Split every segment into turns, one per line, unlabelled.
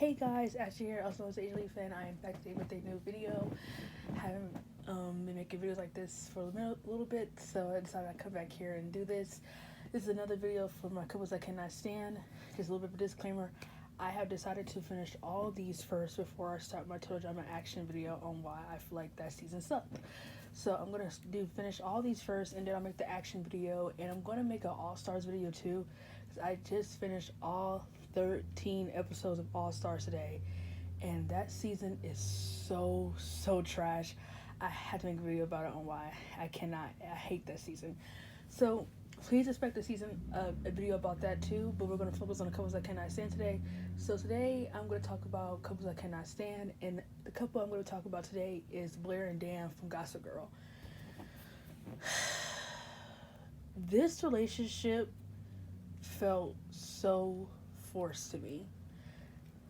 Hey guys, Ashley here, also as an Italy fan. I am back today with a new video. Haven't been making videos like this for a little bit, so I decided I'd come back here and do this. This is another video for my couples I cannot stand. Just a little bit of a disclaimer. I have decided to finish all these first before I start my total drama action video on why I feel like that season sucked. So I'm gonna finish all these first, and then I'll make the action video, and I'm gonna make an All Stars video too, because I just finished all 13 episodes of All Stars today, and that season is so trash. I had to make a video about it on why I hate that season. So please expect a video about that too, but we're going to focus on the couples I cannot stand today. So today I'm going to talk about couples I cannot stand, and the couple I'm going to talk about today is Blair and Dan from Gossip Girl. This relationship felt so forced to me.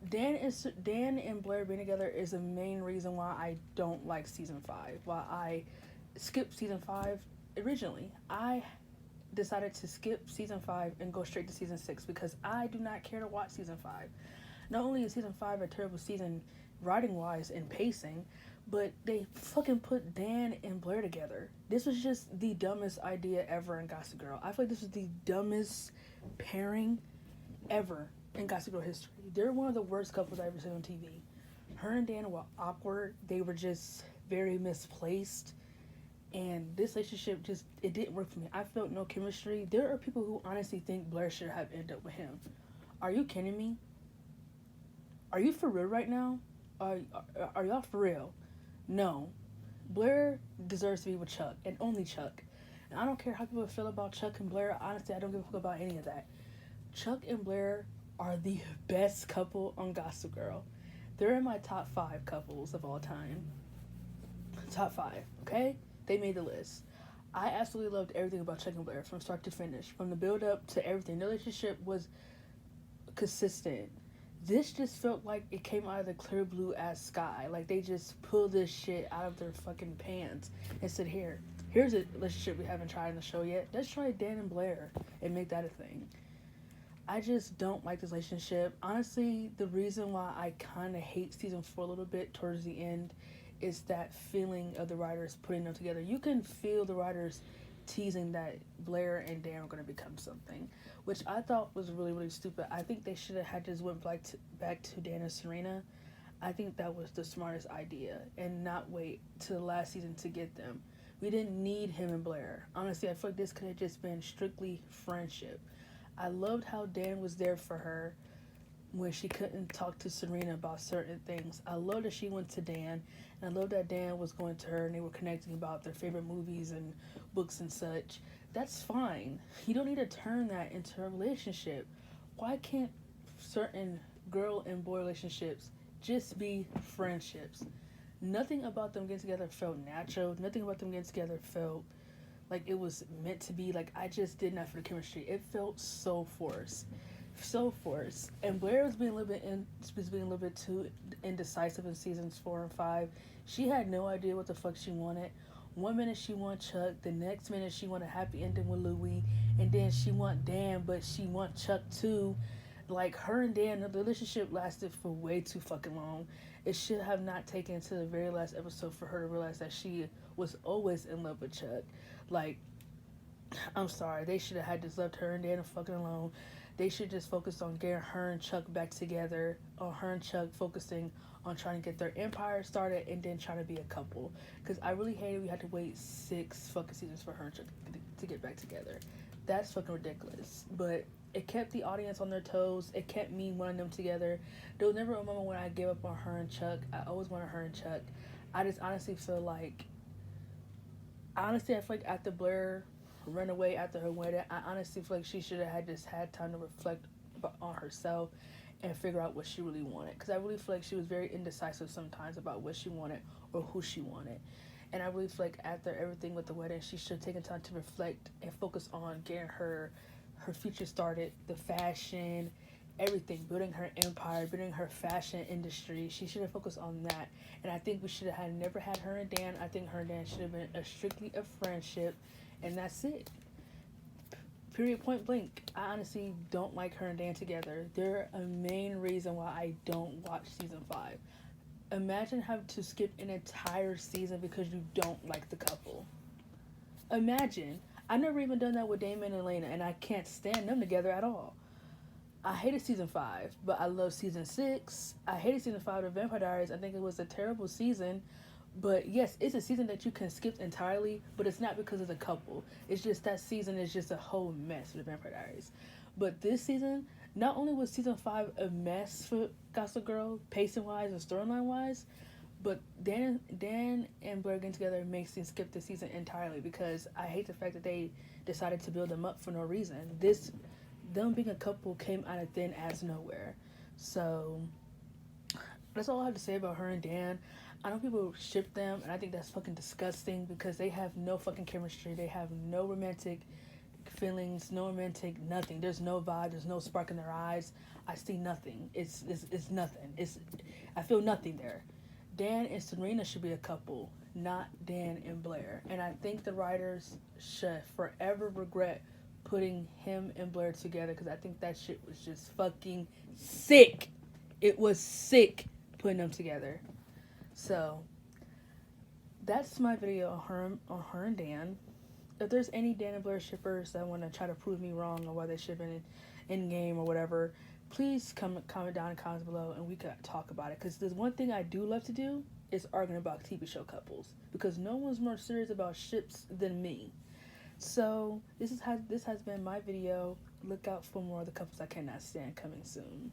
Dan and Blair being together is the main reason why I don't like season 5. Why I skipped season 5 originally. I decided to skip season 5 and go straight to season 6 because I do not care to watch season 5. Not only is season 5 a terrible season writing wise and pacing, but they fucking put Dan and Blair together. This was just the dumbest idea ever in Gossip Girl. I feel like this was the dumbest pairing ever in Gossip Girl history. They're one of the worst couples I ever seen on TV. Her and Dan were awkward. They were just very misplaced. And this relationship it didn't work for me. I felt no chemistry. There are people who honestly think Blair should have ended up with him. Are you kidding me? Are you for real right now? Are y'all for real? No. Blair deserves to be with Chuck, and only Chuck. And I don't care how people feel about Chuck and Blair. Honestly, I don't give a fuck about any of that. Chuck and Blair are the best couple on Gossip Girl. They're in my top 5 couples of all time. Top 5, okay? They made the list. I absolutely loved everything about Chuck and Blair from start to finish. From the build up to everything. The relationship was consistent. This just felt like it came out of the clear blue ass sky. Like they just pulled this shit out of their fucking pants and said, here's a relationship we haven't tried in the show yet. Let's try Dan and Blair and make that a thing. I just don't like this relationship. Honestly, the reason why I kind of hate season 4 a little bit towards the end is that feeling of the writers putting them together. You can feel the writers teasing that Blair and Dan are going to become something, which I thought was really stupid. I think they should have had just went back to Dan and Serena. I think that was the smartest idea, and not wait till the last season to get them. We didn't need him and Blair. Honestly, I feel like this could have just been strictly friendship. I loved how Dan was there for her when she couldn't talk to Serena about certain things. I love that she went to Dan, and I love that Dan was going to her and they were connecting about their favorite movies and books and such. That's fine. You don't need to turn that into a relationship. Why can't certain girl and boy relationships just be friendships? Nothing about them getting together felt natural. Nothing about them getting together felt like it was meant to be. Like, I just did not feel the chemistry. It felt so forced. And Blair was being a little bit too indecisive in seasons 4 and 5. She had no idea what the fuck she wanted. One minute she want Chuck, the next minute she want a happy ending with Louis, and then she want Dan, but she want Chuck too. Like, her and Dan, the relationship lasted for way too fucking long. It should have not taken to the very last episode for her to realize that she was always in love with Chuck. Like, I'm sorry, they should have had just left her and Dan fucking alone. They should just focus on getting her and Chuck back together, or her and Chuck focusing on trying to get their empire started and then trying to be a couple. Because I really hated we had to wait 6 fucking seasons for her and Chuck to get back together. That's fucking ridiculous. But it kept the audience on their toes. It kept me wanting them together. There was never a moment when I gave up on her and Chuck. I always wanted her and Chuck. I just honestly feel like... I feel like after Blair run away after her wedding, I honestly feel like she should have had time to reflect on herself and figure out what she really wanted. Because I really feel like she was very indecisive sometimes about what she wanted or who she wanted. And I really feel like after everything with the wedding, she should have taken time to reflect and focus on getting her future started, the fashion, everything, building her empire, building her fashion industry. She should have focused on that. And I think we should have never had her and Dan. I think her and Dan should have been strictly a friendship, and that's it. Period, point blank. I honestly don't like her and Dan together. They're a main reason why I don't watch season 5. Imagine having to skip an entire season because you don't like the couple. Imagine. I never even done that with Damon and Elena, and I can't stand them together at all. I hated season 5, but I love season 6. I hated season 5 of Vampire Diaries. I think it was a terrible season. But yes, it's a season that you can skip entirely, but it's not because of the couple. It's just that season is just a whole mess with Vampire Diaries. But this season, not only was season 5 a mess for Gossip Girl, pacing wise and storyline wise, but Dan and Blair getting together makes me skip the season entirely because I hate the fact that they decided to build them up for no reason. Them being a couple came out of thin as nowhere. So that's all I have to say about her and Dan. I know people ship them, and I think that's fucking disgusting because they have no fucking chemistry. They have no romantic feelings, no romantic nothing. There's no vibe. There's no spark in their eyes. I see nothing. It's nothing. I feel nothing there. Dan and Serena should be a couple, not Dan and Blair. And I think the writers should forever regret putting him and Blair together because I think that shit was just fucking sick. It was sick putting them together. So that's my video on her and Dan. If there's any Dan and Blair shippers that want to try to prove me wrong on why they ship in game or whatever, please comment down in the comments below and we could talk about it. Because there's one thing I do love to do is arguing about TV show couples because no one's more serious about ships than me. So this has been my video. Look out for more of the couples I cannot stand coming soon.